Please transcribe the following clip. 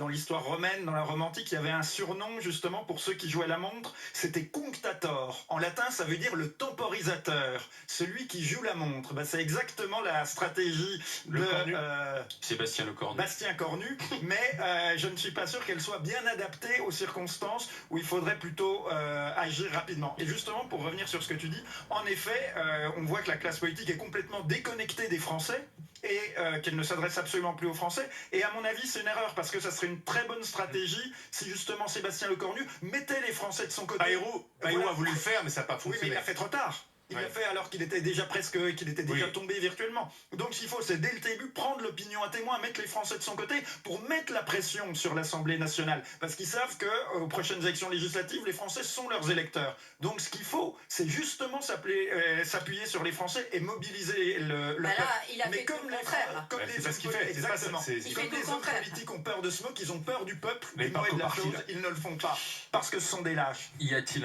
dans l'histoire romaine, dans la Rome antique, il y avait un surnom justement pour ceux qui jouaient la montre, c'était cunctator. En latin, ça veut dire le temporisateur, celui qui joue la montre. Ben, c'est exactement la stratégie de Sébastien Lecornu. Bastien Cornu, mais je ne suis pas sûr qu'elle soit bien adaptée aux circonstances où il faudrait plutôt agir rapidement. Et justement, pour revenir sur ce que tu dis, en effet, on voit que la classe politique est complètement déconnectée des Français et qu'elle ne s'adresse absolument plus aux Français. Et à mon avis, c'est une erreur, parce que ça serait une très bonne stratégie si justement Sébastien Lecornu mettait les Français de son côté. Bayrou a voulu le faire, mais ça n'a pas fonctionné. Oui, mais il l'a fait trop tard. Il l'a fait alors qu'il était déjà tombé virtuellement. Donc ce qu'il faut, c'est dès le début prendre l'opinion à témoin, mettre les Français de son côté pour mettre la pression sur l'Assemblée nationale. Parce qu'ils savent qu'aux prochaines élections législatives, les Français sont leurs électeurs. Donc ce qu'il faut, c'est justement s'appuyer sur les Français et mobiliser le peuple. Là, il a fait tout le contraire. C'est pas ce qu'il fait. Exactement. Comme les hommes politiques ont peur de ce mot, qu'ils ont peur du peuple, du mot et de la chose, ils ne le font pas. Parce que ce sont des lâches. Y a-t-il